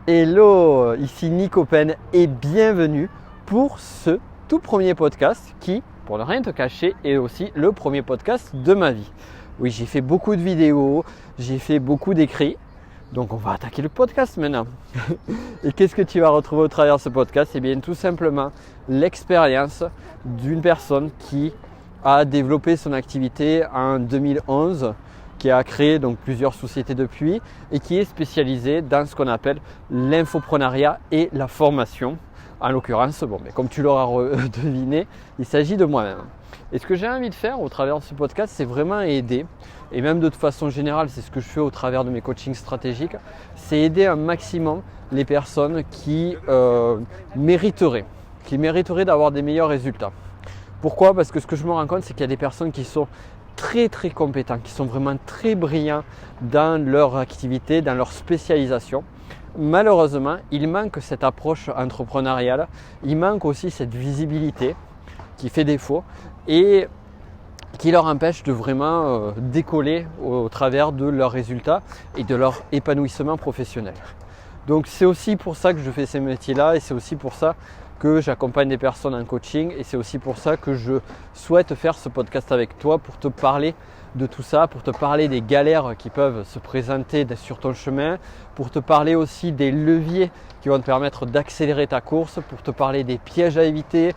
Hello, ici Nico Pen et bienvenue pour ce tout premier podcast qui, pour ne rien te cacher, est aussi le premier podcast de ma vie. Oui, j'ai fait beaucoup de vidéos, j'ai fait beaucoup d'écrits, donc on va attaquer le podcast maintenant. Et qu'est-ce que tu vas retrouver au travers de ce podcast? Eh bien tout simplement l'expérience d'une personne qui a développé son activité en 2011, qui a créé donc plusieurs sociétés depuis et qui est spécialisée dans ce qu'on appelle l'infoprenariat et la formation. En l'occurrence, comme tu l'auras deviné, il s'agit de moi-même. Et ce que j'ai envie de faire au travers de ce podcast, c'est vraiment aider, et même de façon générale, c'est ce que je fais au travers de mes coachings stratégiques, c'est aider un maximum les personnes qui mériteraient d'avoir des meilleurs résultats. Pourquoi? Parce que ce que je me rends compte, c'est qu'il y a des personnes qui sont très compétents, qui sont vraiment très brillants dans leur activité, dans leur spécialisation. Malheureusement, il manque cette approche entrepreneuriale, il manque aussi cette visibilité qui fait défaut et qui leur empêche de vraiment décoller au travers de leurs résultats et de leur épanouissement professionnel. Donc c'est aussi pour ça que je fais ces métiers-là et c'est aussi pour ça que j'accompagne des personnes en coaching et c'est aussi pour ça que je souhaite faire ce podcast avec toi pour te parler de tout ça, pour te parler des galères qui peuvent se présenter sur ton chemin, pour te parler aussi des leviers qui vont te permettre d'accélérer ta course, pour te parler des pièges à éviter,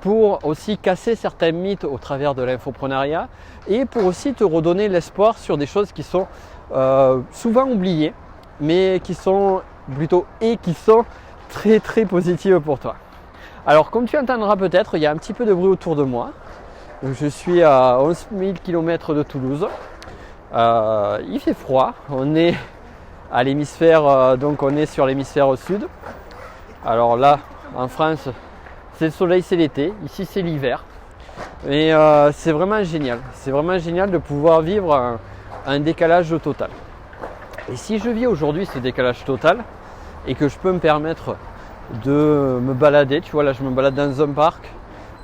pour aussi casser certains mythes au travers de l'infoprenariat et pour aussi te redonner l'espoir sur des choses qui sont souvent oubliées mais qui sont très positives pour toi. Alors comme tu entendras peut-être, il y a un petit peu de bruit autour de moi. Je suis à 11 000 km de Toulouse. Il fait froid. On est à l'hémisphère, donc on est sur l'hémisphère sud. Alors là, en France, c'est le soleil, c'est l'été. Ici, c'est l'hiver. Et c'est vraiment génial. C'est vraiment génial de pouvoir vivre un décalage total. Et si je vis aujourd'hui ce décalage total et que je peux me permettre de me balader, tu vois là je me balade dans un parc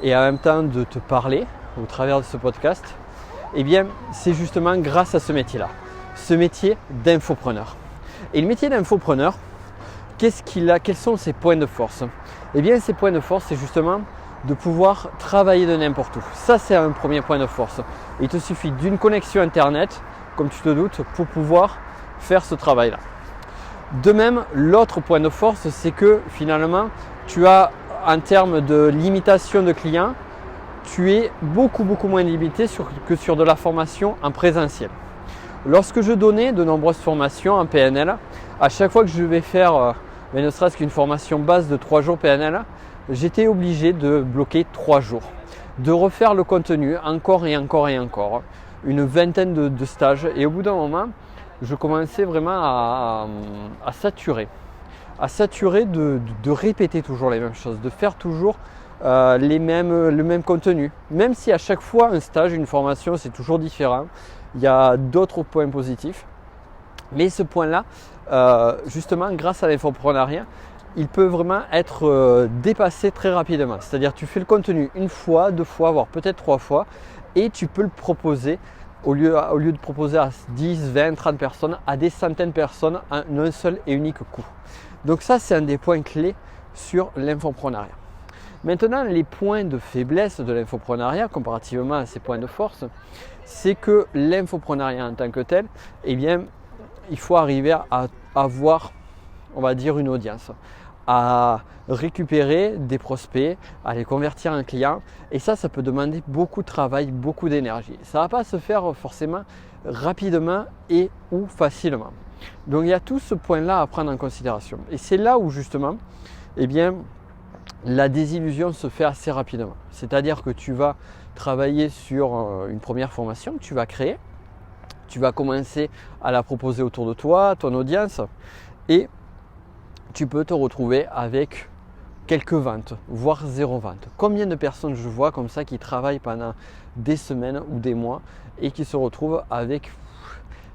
et en même temps de te parler au travers de ce podcast, eh bien c'est justement grâce à ce métier-là, ce métier d'infopreneur. Et le métier d'infopreneur, qu'est-ce qu'il a, quels sont ses points de force? Eh bien ses points de force, c'est justement de pouvoir travailler de n'importe où. Ça c'est un premier point de force. Il te suffit d'une connexion internet, comme tu te doutes, pour pouvoir faire ce travail-là. De même, l'autre point de force, c'est que finalement, tu as en termes de limitation de clients, tu es beaucoup moins limité que sur de la formation en présentiel. Lorsque je donnais de nombreuses formations en PNL, à chaque fois que je vais faire ne serait-ce qu'une formation base de 3 jours PNL, j'étais obligé de bloquer 3 jours, de refaire le contenu encore et encore, une vingtaine de stages et au bout d'un moment, je commençais vraiment à saturer de répéter toujours les mêmes choses, de faire toujours le même contenu. Même si à chaque fois un stage, une formation, c'est toujours différent, il y a d'autres points positifs. Mais ce point-là, justement, grâce à l'infoprenariat, il peut vraiment être dépassé très rapidement. C'est-à-dire tu fais le contenu une fois, 2 fois, voire peut-être 3 fois et tu peux le proposer au lieu de proposer à 10, 20, 30 personnes, à des centaines de personnes en un seul et unique coup. Donc ça, c'est un des points clés sur l'infoprenariat. Maintenant, les points de faiblesse de l'infoprenariat, comparativement à ces points de force, c'est que l'infoprenariat en tant que tel, eh bien, il faut arriver à avoir, on va dire, une audience, à récupérer des prospects, à les convertir en clients et ça peut demander beaucoup de travail, beaucoup d'énergie. Ça ne va pas se faire forcément rapidement et ou facilement. Donc il y a tout ce point-là à prendre en considération et c'est là où justement eh bien, la désillusion se fait assez rapidement. C'est-à-dire que tu vas travailler sur une première formation que tu vas créer, tu vas commencer à la proposer autour de toi, ton audience et tu peux te retrouver avec quelques ventes, voire 0 vente. Combien de personnes je vois comme ça qui travaillent pendant des semaines ou des mois et qui se retrouvent avec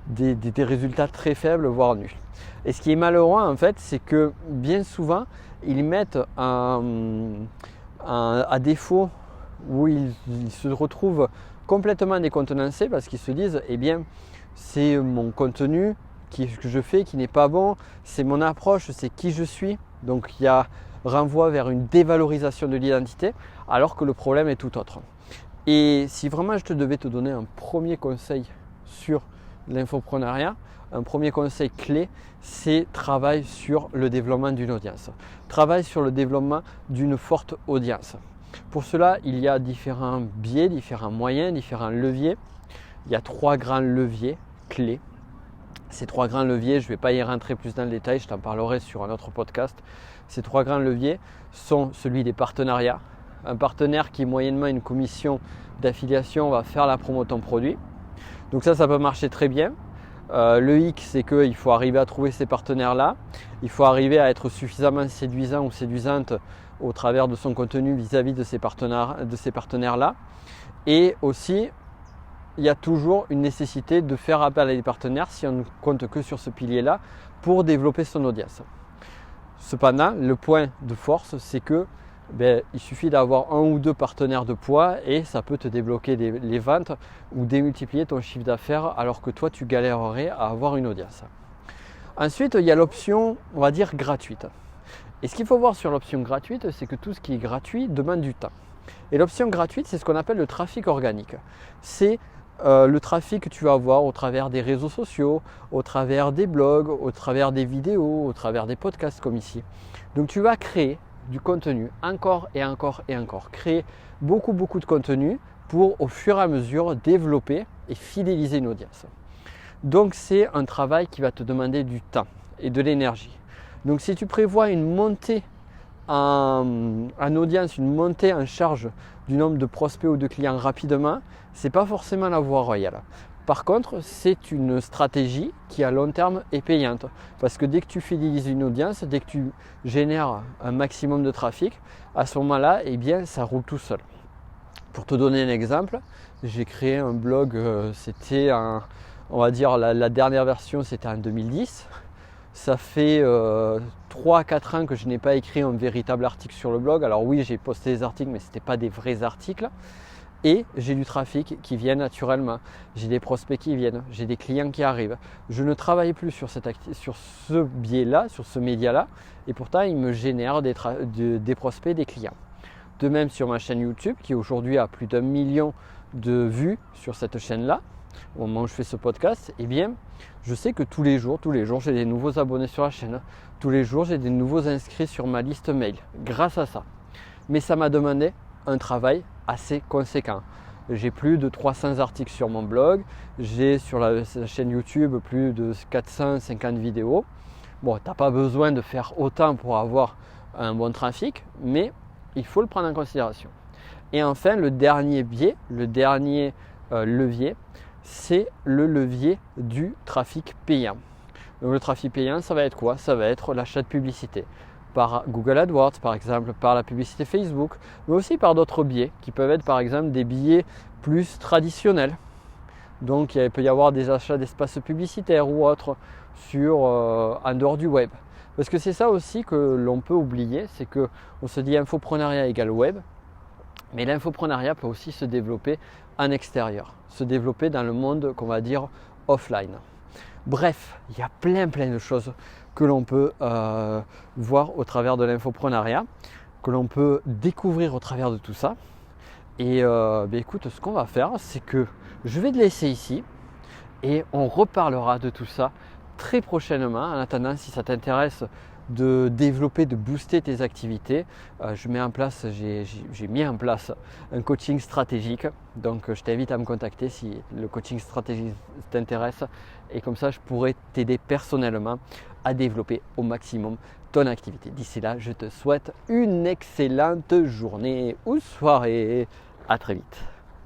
des résultats très faibles, voire nuls. Et ce qui est malheureux en fait, c'est que bien souvent, ils mettent à défaut où ils se retrouvent complètement décontenancés parce qu'ils se disent, eh bien, c'est mon contenu que je fais qui n'est pas bon, c'est mon approche, c'est qui je suis. Donc il y a renvoi vers une dévalorisation de l'identité alors que le problème est tout autre. Et si vraiment je devais te donner un premier conseil sur l'infoprenariat, un premier conseil clé, c'est travail sur le développement d'une audience. Travail sur le développement d'une forte audience. Pour cela, il y a différents biais, différents moyens, différents leviers. Il y a 3 grands leviers clés. Ces 3 grands leviers, je ne vais pas y rentrer plus dans le détail, je t'en parlerai sur un autre podcast. Ces 3 grands leviers sont celui des partenariats. Un partenaire qui moyennement une commission d'affiliation va faire la promo de ton produit. Donc ça peut marcher très bien. Le hic, c'est qu'il faut arriver à trouver ces partenaires-là. Il faut arriver à être suffisamment séduisant ou séduisante au travers de son contenu vis-à-vis de ces partenaires-là. Et aussi, il y a toujours une nécessité de faire appel à des partenaires si on ne compte que sur ce pilier-là pour développer son audience. Cependant, le point de force, c'est que il suffit d'avoir 1 ou 2 partenaires de poids et ça peut te débloquer les ventes ou démultiplier ton chiffre d'affaires alors que toi tu galérerais à avoir une audience. Ensuite, il y a l'option, on va dire, gratuite. Et ce qu'il faut voir sur l'option gratuite, c'est que tout ce qui est gratuit demande du temps. Et l'option gratuite, c'est ce qu'on appelle le trafic organique. C'est le trafic que tu vas avoir au travers des réseaux sociaux, au travers des blogs, au travers des vidéos, au travers des podcasts comme ici. Donc tu vas créer du contenu encore et encore et encore. Créer beaucoup de contenu pour au fur et à mesure développer et fidéliser une audience. Donc c'est un travail qui va te demander du temps et de l'énergie. Donc si tu prévois une montée en audience, une montée en charge du nombre de prospects ou de clients rapidement, ce n'est pas forcément la voie royale. Par contre, c'est une stratégie qui à long terme est payante parce que dès que tu fidélises une audience, dès que tu génères un maximum de trafic, à ce moment-là, ça roule tout seul. Pour te donner un exemple, j'ai créé un blog, on va dire la dernière version, c'était en 2010. Ça fait 3-4 ans que je n'ai pas écrit un véritable article sur le blog. Alors oui, j'ai posté des articles, mais ce n'étaient pas des vrais articles. Et j'ai du trafic qui vient naturellement, j'ai des prospects qui viennent, j'ai des clients qui arrivent. Je ne travaille plus sur ce biais-là, sur ce média-là, et pourtant il me génère des prospects, des clients. De même sur ma chaîne YouTube qui aujourd'hui a plus d'1 million de vues sur cette chaîne-là, au moment où je fais ce podcast, je sais que tous les jours j'ai des nouveaux abonnés sur la chaîne, tous les jours j'ai des nouveaux inscrits sur ma liste mail grâce à ça. Mais ça m'a demandé un travail assez conséquent. J'ai plus de 300 articles sur mon blog, j'ai sur la chaîne YouTube plus de 450 vidéos. Bon, tu n'as pas besoin de faire autant pour avoir un bon trafic, mais il faut le prendre en considération. Et enfin, le dernier biais, levier, c'est le levier du trafic payant. Donc le trafic payant, ça va être quoi? Ça va être l'achat de publicité. Par Google AdWords par exemple, par la publicité Facebook, mais aussi par d'autres biais qui peuvent être par exemple des biais plus traditionnels. Donc il peut y avoir des achats d'espaces publicitaires ou autres en dehors du web. Parce que c'est ça aussi que l'on peut oublier, c'est qu'on se dit infoprenariat égale web, mais l'infoprenariat peut aussi se développer en extérieur, se développer dans le monde qu'on va dire offline. Bref, il y a plein de choses que l'on peut voir au travers de l'infoprenariat, que l'on peut découvrir au travers de tout ça. Et écoute, ce qu'on va faire, c'est que je vais te laisser ici et on reparlera de tout ça très prochainement. En attendant, si ça t'intéresse de développer, de booster tes activités, j'ai mis en place un coaching stratégique. Donc je t'invite à me contacter si le coaching stratégique t'intéresse et comme ça je pourrai t'aider personnellement à développer au maximum ton activité. D'ici là, je te souhaite une excellente journée ou soirée. À très vite.